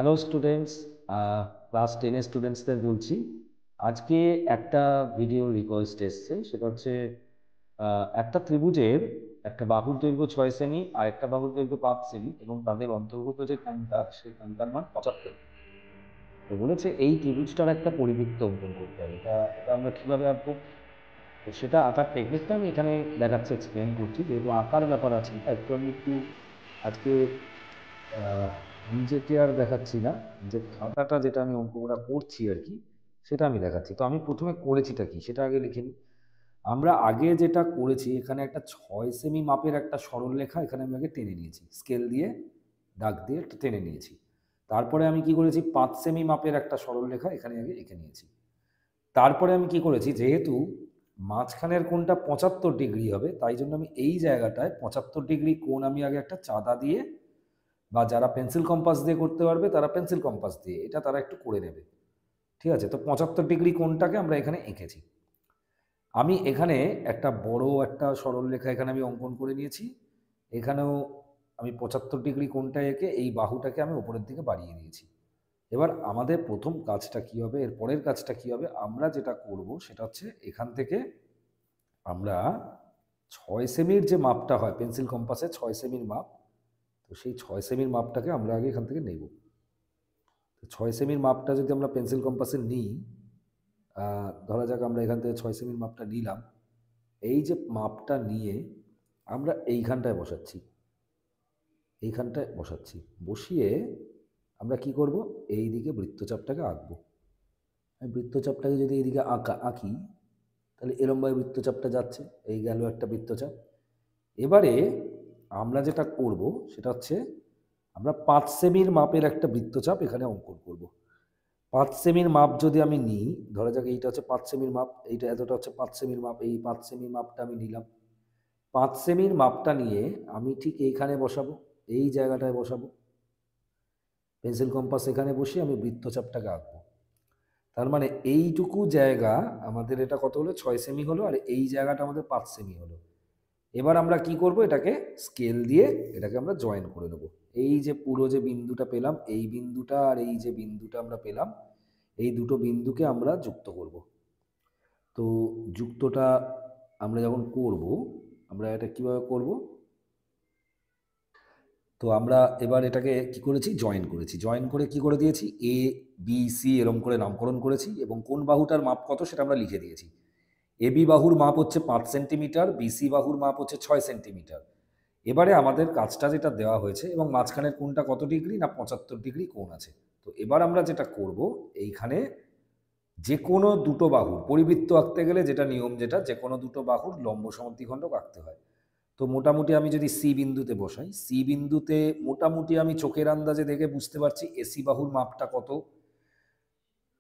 Hello students, class 10-এর স্টুডেন্টসদের বলছি। আজকে একটা ভিডিও রিকোয়েস্ট এসছে, সেটা হচ্ছে একটা ত্রিভুজের একটা বাহুর দৈর্ঘ্য 6 সেমি আর একটা বাহুর দৈর্ঘ্য 5 সেমি এবং তাদের অন্তর্ভুক্ত যে কোণটা সেই কোণটার মান 75। তো বলেছে এই ত্রিভুজটার একটা পরিবৃত্ত অঙ্কন করতে হবে। এটা এটা আমরা কীভাবে আঁকবো? তো সেটা আঁকার টেকনিকটা আমি এখানে দেখাচ্ছে, এক্সপ্লেন করছি। যেহেতু আঁকার ব্যাপার আছে, একটু আমি একটু আজকে নিজেকে আর দেখাচ্ছি না, যে খাতাটা যেটা আমি অঙ্কটা করছি আর কি, সেটা আমি দেখাচ্ছি। তো আমি প্রথমে করেছিটা কি সেটা আগে লিখে নিই। আমরা আগে যেটা করেছি, এখানে একটা 6 সেমি মাপের একটা সরলরেখা এখানে আমি আগে টেনে নিয়েছি, স্কেল দিয়ে দাগ দিয়ে একটা টেনে নিয়েছি। তারপরে আমি কি করেছি, 5 সেমি মাপের একটা সরলরেখা এখানে আগে এঁকে নিয়েছি। তারপরে আমি কি করেছি, যেহেতু মাঝখানের কোণটা 75 ডিগ্রি হবে, তাই জন্য আমি এই জায়গাটায় 75 ডিগ্রি কোণ আমি আগে একটা চাঁদা দিয়ে, বা যারা পেন্সিল কম্পাস দিয়ে করতে পারবে তারা পেন্সিল কম্পাস দিয়ে এটা তারা একটু করে নেবে। ঠিক আছে, তো 75 ডিগ্রি কোণটাকে আমরা এখানে এঁকেছি। আমি এখানে একটা বড় একটা সরলরেখা এখানে আমি অঙ্কন করে নিয়েছি। এখানেও আমি 75 ডিগ্রি কোণটা এঁকে এই বাহুটাকে আমি উপরের দিকে বাড়িয়ে দিয়েছি। এবার আমাদের প্রথম কাজটা কি হবে, এর পরের কাজটা কি হবে, আমরা যেটা করব সেটা হচ্ছে এখান থেকে আমরা 6 সেমির যে মাপটা হয় পেন্সিল কম্পাসে 6 সেমির মাপ, তো সেই 6 সেমির মাপটাকে আমরা আগে এখান থেকে নেব। তো 6 সেমির মাপটা যদি আমরা পেন্সিল কম্পাসে নিই, ধরা যাক আমরা এখান থেকে 6 সেমির মাপটা নিলাম। এই যে মাপটা নিয়ে আমরা এইখানটায় বসাচ্ছি, এইখানটায় বসাচ্ছি, বসিয়ে আমরা কি করব, এই দিকে বৃত্তচাপটাকে আঁকবো। বৃত্তচাপটাকে যদি এইদিকে আঁকি, তাহলে এরমভাবে বৃত্তচাপটা যাচ্ছে, এই গেল একটা বৃত্তচাপ। এবারে আমরা যেটা করব সেটা হচ্ছে আমরা 5 সেমির মাপের একটা বৃত্তচাপ এখানে অঙ্কন করব। 5 সেমির মাপ যদি আমি নিই, ধরা যাক এইটা হচ্ছে 5 সেমির মাপ, এইটা এতটা হচ্ছে 5 সেমির মাপ, এই 5 সেমির মাপটা আমি নিলাম। 5 সেমির মাপটা নিয়ে আমি ঠিক এইখানে বসাবো, এই জায়গাটায় বসাবো, পেন্সিল কম্পাস এখানে বসিয়ে আমি বৃত্তচাপটাকে আঁকবো। তার মানে এইটুকু জায়গা আমাদের এটা কত হলো, 6 সেমি হলো, আর এই জায়গাটা আমাদের 5 সেমি হলো। এবার আমরা কি করব, এটাকে স্কেল দিয়ে এটাকে আমরা জয়েন করে নেব। এই যে পুরো যে বিন্দুটা পেলাম, এই বিন্দুটা আর এই যে বিন্দুটা আমরা পেলাম, এই দুটো বিন্দুকে আমরা যুক্ত করব। তো যুক্তটা আমরা যখন করব, আমরা এটা কিভাবে করব, তো আমরা এবার এটাকে কি করেছি, জয়েন করেছি। জয়েন করে কি করে দিয়েছি, এ বি সি এরম করে নামকরণ করেছি, এবং কোন বাহুটার মাপ কত সেটা আমরা লিখে দিয়েছি। এবি বাহুর মাপ হচ্ছে 5 সেন্টিমিটার, বিসি বাহুর মাপ হচ্ছে 6 সেন্টিমিটার। এবারে আমাদের কাজটা যেটা দেওয়া হয়েছে, এবং মাঝখানের কোণটা কত ডিগ্রি না 75 ডিগ্রি কোণ আছে। তো এবার আমরা যেটা করব, এইখানে যে কোনো দুটো বাহুর পরিবৃত্ত আঁকতে গেলে যেটা নিয়ম, যেটা যে কোনো দুটো বাহুর লম্ব সমদ্বিখণ্ডক আঁকতে হয়। তো মোটামুটি আমি যদি সি বিন্দুতে বসাই, সি বিন্দুতে মোটামুটি আমি চোখের আন্দাজে দেখে বুঝতে পারছি এসি বাহুর মাপটা কত।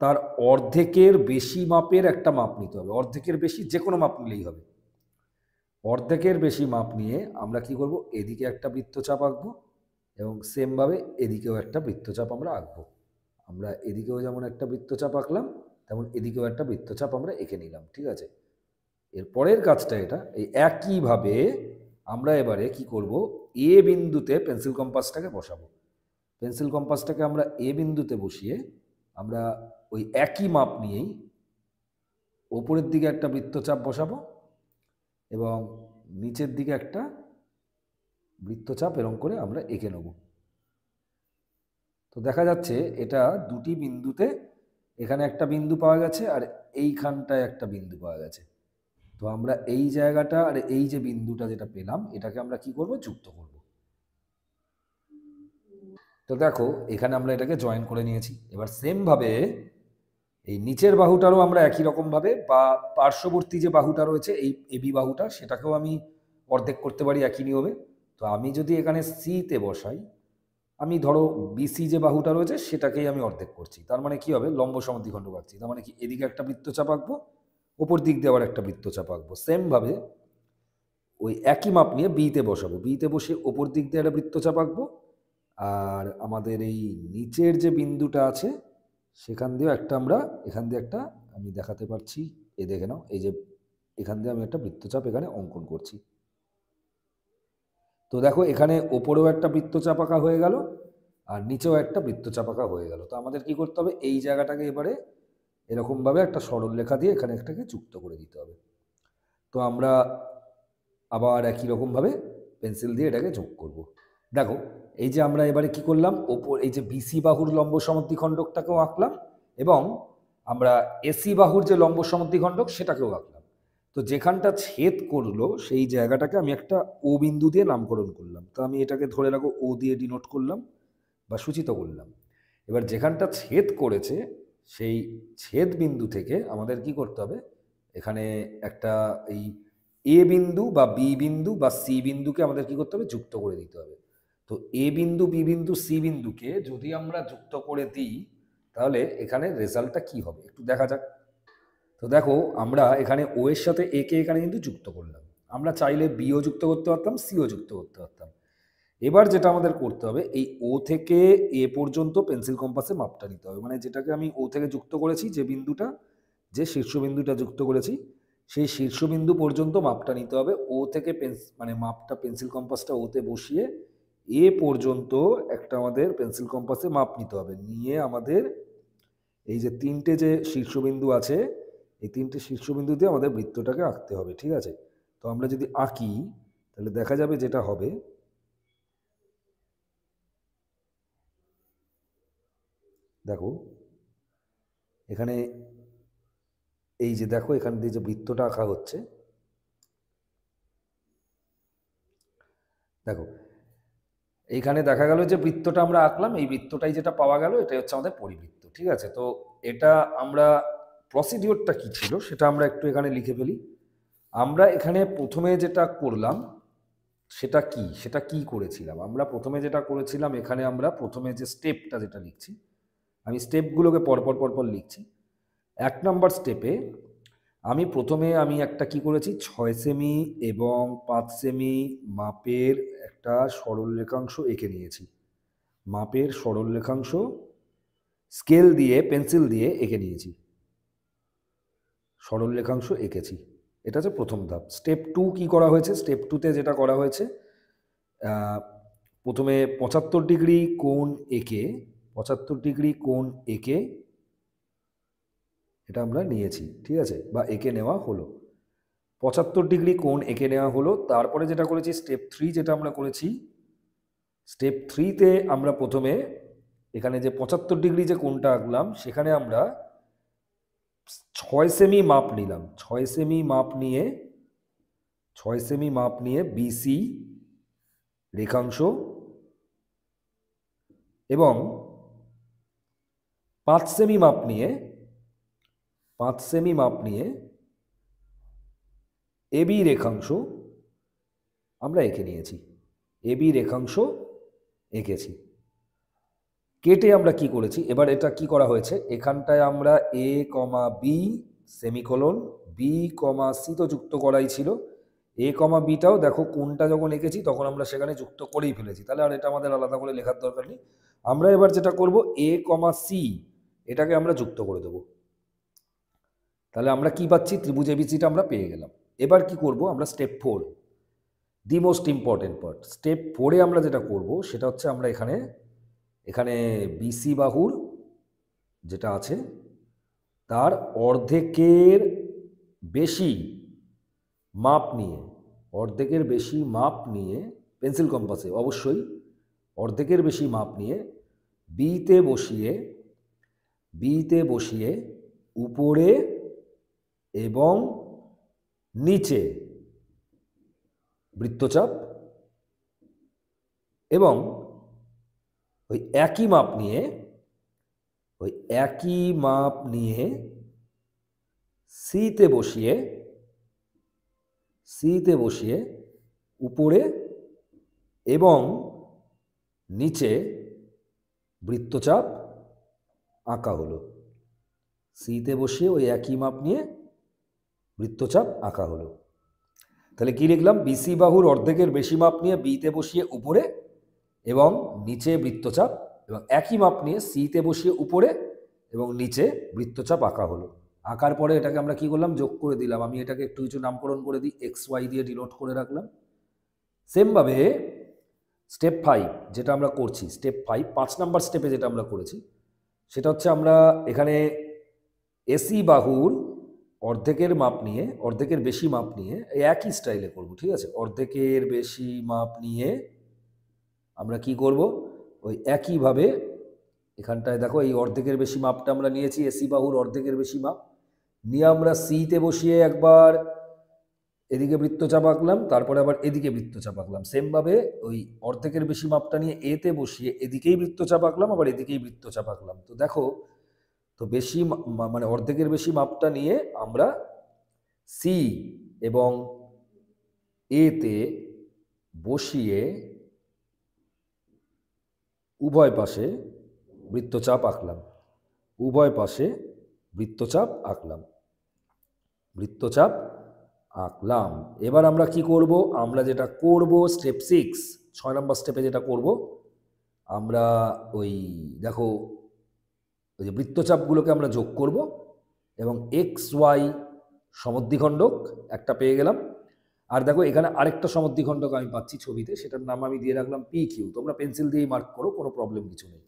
তার অর্ধেকের বেশি মাপের একটা মাপ নিতে হবে, অর্ধেকের বেশি যে কোনো মাপ নিলেই হবে। অর্ধেকের বেশি মাপ নিয়ে আমরা কি করব, এদিকে একটা বৃত্তচাপ আঁকবো, এবং সেমভাবে এদিকেও একটা বৃত্তচাপ আমরা আঁকবো। আমরা এদিকেও যেমন একটা বৃত্তচাপ আঁকলাম, তেমন এদিকেও একটা বৃত্তচাপ আমরা এঁকে নিলাম। ঠিক আছে, এর পরের কাজটা এটা, এই একইভাবে আমরা এবারে কি করব, এ বিন্দুতে পেন্সিল কম্পাসটাকে বসাবো। পেন্সিল কম্পাসটাকে আমরা এ বিন্দুতে বসিয়ে আমরা ওই একই মাপ নিয়েই ওপরের দিকে একটা বৃত্তচাপ বসাবো, এবং নিচের দিকে একটা বৃত্তচাপ এরকম করে আমরা এঁকে নেব। তো দেখা যাচ্ছে এটা দুটি বিন্দুতে, এখানে একটা বিন্দু পাওয়া গেছে আর এইখানটায় একটা বিন্দু পাওয়া গেছে। তো আমরা এই জায়গাটা আর এই যে বিন্দুটা যেটা পেলাম, এটাকে আমরা কি করব, যুক্ত করব। তো দেখো এখানে আমরা এটাকে জয়েন করে নিয়েছি। এবার সেমভাবে এই নিচের বাহুটারও আমরা একই রকমভাবে, বা পার্শ্ববর্তী যে বাহুটা রয়েছে এই এবি বাহুটা, সেটাকেও আমি অর্ধেক করতে পারি একই নিয়মে। তো আমি যদি এখানে সিতে বসাই, আমি ধরো বিসি যে বাহুটা রয়েছে সেটাকেই আমি অর্ধেক করছি। তার মানে কি হবে, লম্ব সমদ্বিখণ্ডক আঁকছি। তার মানে কি, এদিকে একটা বৃত্তচাপ আঁকবো, ওপর দিক দিয়ে আবার একটা বৃত্তচাপ আঁকবো। সেমভাবে ওই একই মাপ নিয়ে বিতে বসাবো, বিতে বসে ওপর দিক দিয়ে একটা বৃত্তচাপ আঁকবো, আর আমাদের এই নিচের যে বিন্দুটা আছে সেখান দিয়েও একটা আমরা, এখান দিয়ে একটা আমি দেখাতে পারছি, এ দেখে নাও, এই যে এখান দিয়ে আমি একটা বৃত্তচাপ এখানে অঙ্কন করছি। তো দেখো এখানে ওপরেও একটা বৃত্তচাপ আঁকা হয়ে গেল, আর নিচেও একটা বৃত্তচাপ আঁকা হয়ে গেল। তো আমাদের কি করতে হবে, এই জায়গাটাকে এবারে এরকমভাবে একটা সরল রেখা দিয়ে এখানে একটাকে যুক্ত করে দিতে হবে। তো আমরা আবার একই রকমভাবে পেন্সিল দিয়ে এটাকে যোগ করব। দেখো এই যে আমরা এবারে কি করলাম, ওপর এই যে বিসি বাহুর লম্ব সমদ্বিখণ্ডকটাকেও আঁকলাম এবং আমরা এসি বাহুর যে লম্ব সমদ্বিখণ্ডক সেটাকেও আঁকলাম। তো যেখানটা ছেদ করলো সেই জায়গাটাকে আমি একটা ও বিন্দু দিয়ে নামকরণ করলাম। তো আমি এটাকে ধরে রাখো ও দিয়ে ডিনোট করলাম বা সূচিত করলাম। এবার যেখানটা ছেদ করেছে সেই ছেদ বিন্দু থেকে আমাদের কি করতে হবে, এখানে একটা এই এ বিন্দু বা বি বিন্দু বা সি বিন্দুকে আমাদের কি করতে হবে, যুক্ত করে দিতে হবে। তো এ বিন্দু, বি বিন্দু, সি বিন্দুকে যদি আমরা যুক্ত করে দিই তাহলে এখানে রেজাল্টটা কি হবে একটু দেখা যাক। তো দেখো আমরা এখানে ও এর সাথে এ কে এখানে কিন্তু যুক্ত করলাম। আমরা চাইলে বিও যুক্ত করতে পারতাম, সিও যুক্ত করতে পারতাম। এবার যেটা আমাদের করতে হবে, এই ও থেকে এ পর্যন্ত পেন্সিল কম্পাসে মাপটা নিতে হবে। মানে যেটাকে আমি ও থেকে যুক্ত করেছি, যে বিন্দুটা, যে শীর্ষবিন্দুটা যুক্ত করেছি, সেই শীর্ষবিন্দু পর্যন্ত মাপটা নিতে হবে। ও থেকে মানে মাপটা পেন্সিল কম্পাসটা ওতে বসিয়ে এ পর্যন্ত একটা আমাদের পেন্সিল কম্পাসে মাপ নিতে হবে। নিয়ে আমাদের এই যে তিনটে যে শীর্ষবিন্দু আছে, এই তিনটে শীর্ষবিন্দু দিয়ে আমাদের বৃত্তটাকে আঁকতে হবে, ঠিক আছে? তো আমরা যদি আঁকি তাহলে দেখা যাবে যেটা হবে, দেখো এখানে এই যে দেখো এখান দিয়ে যে বৃত্তটা আঁকা হচ্ছে, দেখো এইখানে দেখা গেল যে বৃত্তটা আমরা আঁকলাম, এই বৃত্তটাই যেটা পাওয়া গেল এটাই হচ্ছে আমাদের পরিবৃত্ত, ঠিক আছে? তো এটা আমরা প্রসিডিওরটা কি ছিল সেটা আমরা একটু এখানে লিখে ফেলি। আমরা এখানে প্রথমে যেটা করলাম সেটা কি করেছিলাম, আমরা প্রথমে যেটা করেছিলাম, এখানে আমরা প্রথমে যে স্টেপটা যেটা লিখছি, আমি স্টেপগুলোকে পরপর পরপর লিখছি। 1 নম্বর স্টেপে আমি একটা কি করেছি, 6 সেমি এবং 5 সেমি মাপের একটা সরল রেখাংশ এঁকে নিয়েছি। মাপের সরল রেখাংশ স্কেল দিয়ে, পেন্সিল দিয়ে এঁকে নিয়েছি, সরল রেখাংশ এঁকেছি। এটা হচ্ছে প্রথম ধাপ। স্টেপ 2 কি করা হয়েছে, স্টেপ 2তে যেটা করা হয়েছে, প্রথমে 75 ডিগ্রি কোণ এঁকে, 75 ডিগ্রি কোণ এঁকে এটা আমরা নিয়েছি, ঠিক আছে, বা এঁকে নেওয়া হলো। 75 ডিগ্রি কোণ এঁকে নেওয়া হলো। তারপরে যেটা করেছি, স্টেপ 3 যেটা আমরা করেছি, স্টেপ 3তে আমরা প্রথমে এখানে যে 75 ডিগ্রি যে কোণটা আঁকলাম সেখানে আমরা 6 সেমি মাপ নিলাম। 6 সেমি মাপ নিয়ে 6 সেমি মাপ নিয়ে বিসি রেখাংশ এবং 5 সেমি মাপ নিয়ে 5 সেমি মাপ নিয়ে এবি রেখাংশ আমরা এঁকে নিয়েছি। এবি রেখাংশ এঁকেছি। কেটে আমরা কি করেছি, এবার এটা কি করা হয়েছে, এখানটায় আমরা এ কমা B semicolon, B comma C তো যুক্ত করাই ছিল, এ কমা বিটাও দেখো কোনটা যখন এঁকেছি তখন আমরা সেখানে যুক্ত করেই ফেলেছি, তাহলে আর এটা আমাদের আলাদা করে লেখার দরকার নেই। আমরা এবার যেটা করব, এ কমা সি এটাকে আমরা যুক্ত করে দেব। তাহলে আমরা কি পাচ্ছি, ত্রিভুজ এবিসিটা আমরা পেয়ে গেলাম। এবার কি করব আমরা, step 4, the most important part. Step 4-এ আমরা যেটা করব সেটা হচ্ছে, আমরা এখানে বিসি বাহুর যেটা আছে তার অর্ধেকের বেশি মাপ নিয়ে, অর্ধেকের বেশি মাপ নিয়ে পেন্সিল কম্পাসে অবশ্যই অর্ধেকের বেশি মাপ নিয়ে বিতে বসিয়ে উপরে এবং নিচে বৃত্তচাপ এবং ওই একই মাপ নিয়ে সিতে বসিয়ে উপরে এবং নিচে বৃত্তচাপ আঁকা হলো। সিতে বসিয়ে ওই একই মাপ নিয়ে বৃত্তচাপ আঁকা হলো। তাহলে কি লিখলাম, বিসি বাহুর অর্ধেকের বেশি মাপ নিয়ে বিতে বসিয়ে উপরে এবং নিচে বৃত্তচাপ, এবং একই মাপ নিয়ে সিতে বসিয়ে উপরে এবং নিচে বৃত্তচাপ আঁকা হলো। আঁকার পরে এটাকে আমরা কি করলাম, যোগ করে দিলাম। আমি এটাকে একটু কিছু নামকরণ করে দিই, এক্স ওয়াই দিয়ে ডিনোট করে রাখলাম। সেমভাবে স্টেপ 5 যেটা আমরা করছি, স্টেপ 5 5 নাম্বার স্টেপে যেটা আমরা করেছি সেটা হচ্ছে আমরা এখানে এসি বাহুর অর্ধেকের মাপ নিয়ে, অর্ধেকের বেশি মাপ নিয়ে এই একই স্টাইলে করব, ঠিক আছে? অর্ধেকের বেশি মাপ নিয়ে আমরা কি করব, ওই একইভাবে এখানটায় দেখো এই অর্ধেকের বেশি মাপটা আমরা নিয়েছি, এসি বাহুর অর্ধেকের বেশি মাপ নিয়ে আমরা সিতে বসিয়ে একবার এদিকে বৃত্তচাপ আঁকলাম, তারপরে আবার এদিকে বৃত্তচাপ আঁকলাম। সেমভাবে ওই অর্ধেকের বেশি মাপটা নিয়ে এতে বসিয়ে এদিকেই বৃত্তচাপ আঁকলাম, আবার এদিকেই বৃত্তচাপ আঁকলাম। তো দেখো, তো বেশি মানে অর্ধেকের বেশি মাপটা নিয়ে আমরা সি এবং এতে বসিয়ে উভয় পাশে বৃত্তচাপ আঁকলাম, উভয় পাশে বৃত্তচাপ আঁকলাম, বৃত্তচাপ আঁকলাম। এবার আমরা কি করব, আমরা যেটা করব স্টেপ 6 6 নম্বর স্টেপে যেটা করব, আমরা ওই দেখো ওই যে বৃত্তচাপগুলোকে আমরা যোগ করব এবং এক্স ওয়াই সমদ্বিখণ্ডক একটা পেয়ে গেলাম। আর দেখো এখানে আরেকটা সমদ্বিখণ্ডক আমি পাচ্ছি ছবিতে, সেটার নাম আমি দিয়ে রাখলাম পি কিউ। তোমরা পেন্সিল দিয়েই মার্ক করো, কোনো প্রবলেম কিছু নেই।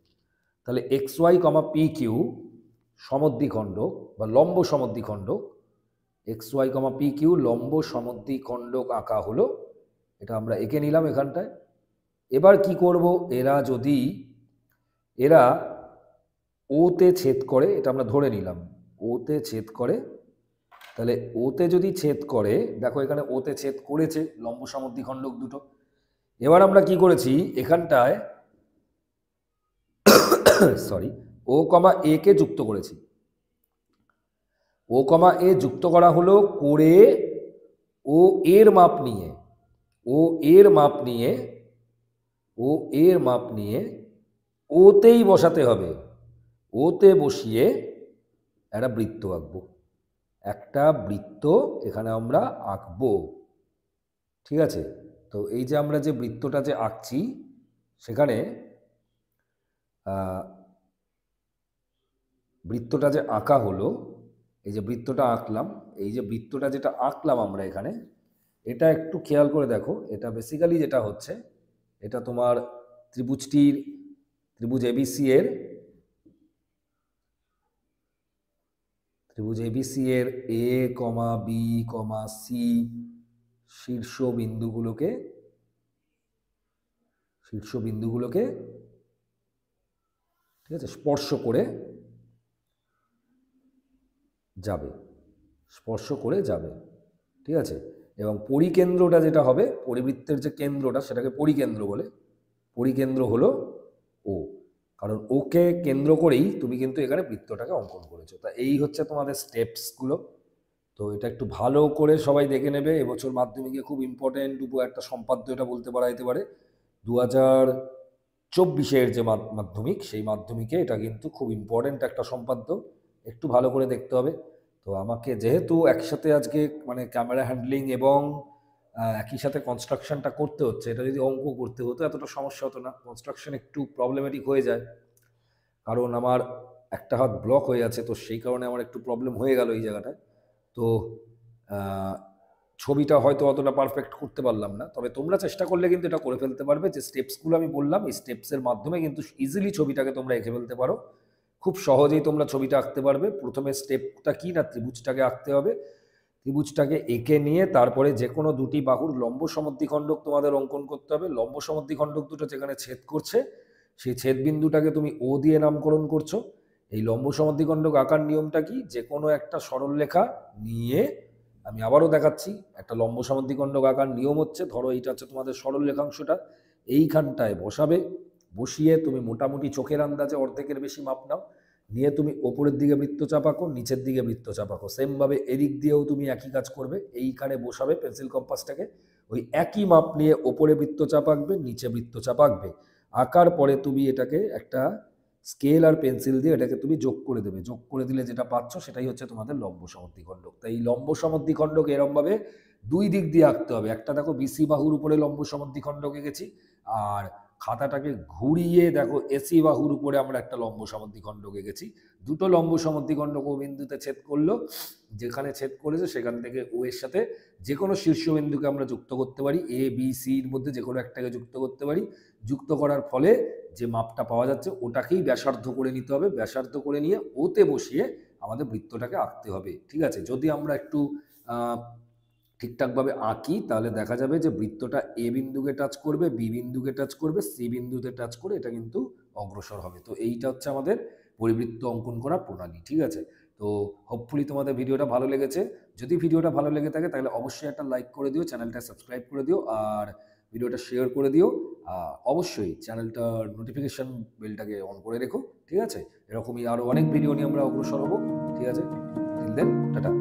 তাহলে x y comma P Q সমদ্বিখণ্ডক বা লম্ব সমদ্বিখণ্ডক, x y comma P Q লম্ব সমদ্বিখণ্ডক আঁকা হলো। এটা আমরা এঁকে নিলাম এখানটায়। এবার কি করব, এরা ওতে ছেদ করে, এটা আমরা ধরে নিলাম ওতে ছেদ করে, তাহলে ওতে যদি ছেদ করে, দেখো এখানে ওতে ছেদ করেছে লম্ব সমদ্বিখণ্ডক দুটো। এবার আমরা কি করেছি এখানটায় সরি, ও কমা এ কে যুক্ত করেছি। ও কমা এ যুক্ত করা হলো করে ও এর মাপ নিয়ে, ও এর মাপ নিয়ে, ও এর মাপ নিয়ে ওতেই বসাতে হবে। ওতে বসিয়ে একটা বৃত্ত আঁকবো, একটা বৃত্ত এখানে আমরা আঁকবো, ঠিক আছে? তো এই যে আমরা যে বৃত্তটা যে আঁকছি সেখানে বৃত্তটা যে আঁকা হলো, এই যে বৃত্তটা আঁকলাম, এই যে বৃত্তটা যেটা আঁকলাম আমরা এখানে, এটা একটু খেয়াল করে দেখো। এটা বেসিক্যালি যেটা হচ্ছে, এটা তোমার ত্রিভুজ এবিসি এর এ কমা বি কমা সি শীর্ষবিন্দুগুলোকে ঠিক আছে স্পর্শ করে যাবে, ঠিক আছে? এবং পরিকেন্দ্রটা যেটা হবে, পরিবৃত্তের যে কেন্দ্রটা সেটাকে পরিকেন্দ্র বলে, পরিকেন্দ্র হলো ও, কারণ ওকে কেন্দ্র করেই তুমি কিন্তু এখানে বৃত্তটাকে অঙ্কন করেছো। তা এই হচ্ছে তোমাদের স্টেপসগুলো। তো এটা একটু ভালো করে সবাই দেখে নেবে। এবছর মাধ্যমিকে খুব ইম্পর্টেন্ট একটা সম্পাদ্য এটা বলতে পারা যেতে পারে। 2024-এর যে মাধ্যমিক, সেই মাধ্যমিকে এটা কিন্তু খুব ইম্পর্টেন্ট একটা সম্পাদ্য, একটু ভালো করে দেখতে হবে। তো আমাকে যেহেতু একসাথে আজকে মানে ক্যামেরা হ্যান্ডলিং এবং একই সাথে কনস্ট্রাকশনটা করতে হচ্ছে, এটা যদি অঙ্ক করতে হতো এতটা সমস্যা হতো না। কনস্ট্রাকশন একটু প্রবলেমেটিক হয়ে যায়, কারণ আমার একটা হাত ব্লক হয়ে আছে, তো সেই কারণে আমার একটু প্রবলেম হয়ে গেল এই জায়গাটায়। তো ছবিটা হয়তো অতটা পারফেক্ট করতে পারলাম না, তবে তোমরা চেষ্টা করলে কিন্তু এটা করে ফেলতে পারবে। যে স্টেপসগুলো আমি বললাম, এই স্টেপসের মাধ্যমে কিন্তু ইজিলি ছবিটাকে তোমরা এঁকে ফেলতে পারো, খুব সহজেই তোমরা ছবিটা আঁকতে পারবে। প্রথমে স্টেপটা কি না, ত্রিভুজটাকে আঁকতে হবে, ত্রিভুজটাকে এঁকে নিয়ে তারপরে যে কোনো দুটি বাহুর লম্ব সমদ্বিখণ্ডক তোমাদের অঙ্কন করতে হবে। লম্ব সমদ্বিখণ্ডক দুটো যেখানে ছেদ করছে, সেই ছেদ বিন্দুটাকে তুমি ও দিয়ে নামকরণ করছো। এই লম্ব সমদ্বিখণ্ডক আঁকার নিয়মটা কি, যে কোনো একটা সরলরেখা নিয়ে, আমি আবারও দেখাচ্ছি, একটা লম্ব সমদ্বিখণ্ডক আঁকার নিয়ম হচ্ছে, ধরো এইটা হচ্ছে তোমাদের সরল রেখাংশটা, এইখানটায় বসাবে, বসিয়ে তুমি মোটামুটি চোখের আন্দাজে অর্ধেকের বেশি মাপ নাও, নিয়ে তুমি ওপরের দিকে বৃত্তচাপ আঁকো, নিচের দিকে বৃত্তচাপ আঁকো। সেমভাবে এদিক দিয়েও তুমি একই কাজ করবে, এইখানে বসাবে পেন্সিল কম্পাসটাকে, ওই একই মাপ নিয়ে ওপরে বৃত্তচাপ আঁকবে, নিচে বৃত্তচাপ আঁকবে। আঁকার পরে তুমি এটাকে একটা স্কেল আর পেন্সিল দিয়ে এটাকে তুমি যোগ করে দেবে। যোগ করে দিলে যেটা পাচ্ছ সেটাই হচ্ছে তোমাদের লম্ব সমদ্বিখণ্ডক। তাই লম্ব সমদ্বিখণ্ডক এরমভাবে দুই দিক দিয়ে আঁকতে হবে। একটা দেখো বিসি বাহুর উপরে লম্ব সমদ্বিখণ্ডক এঁকেছি, আর খাতাটাকে ঘুরিয়ে দেখো এসি বাহুর উপরে আমরা একটা লম্ব সমদ্বিখণ্ডক এঁকেছি। দুটো লম্ব সমদ্বিখণ্ডক ও বিন্দুতে ছেদ করলো, যেখানে ছেদ করেছে সেখান থেকে ও এর সাথে যে কোনো শীর্ষবিন্দুকে আমরা যুক্ত করতে পারি, এ বি সির মধ্যে যে কোনো একটাকে যুক্ত করতে পারি। যুক্ত করার ফলে যে মাপটা পাওয়া যাচ্ছে ওটাকেই ব্যাসার্ধ করে নিতে হবে, ব্যাসার্ধ করে নিয়ে ওতে বসিয়ে আমাদের বৃত্তটাকে আঁকতে হবে। ঠিক আছে, যদি আমরা একটু ঠিকঠাকভাবে আঁকি তাহলে দেখা যাবে যে বৃত্তটা এ বিন্দুকে টাচ করবে, বি বিন্দুকে টাচ করবে, সি বিন্দুতে টাচ করে এটা কিন্তু অগ্রসর হবে। তো এইটা হচ্ছে আমাদের পরিবৃত্ত অঙ্কন করার প্রণালী। ঠিক আছে, তো হোপফুলি তোমাদের ভিডিওটা ভালো লেগেছে। যদি ভিডিওটা ভালো লেগে থাকে তাহলে অবশ্যই একটা লাইক করে দিও, চ্যানেলটা সাবস্ক্রাইব করে দিও, আর ভিডিওটা শেয়ার করে দিও। অবশ্যই চ্যানেলটার নোটিফিকেশন বেলটাকে অন করে রেখো। ঠিক আছে, এরকমই আরও অনেক ভিডিও নিয়ে আমরা অগ্রসর হবো। ঠিক আছে, টিল দেন টাটা।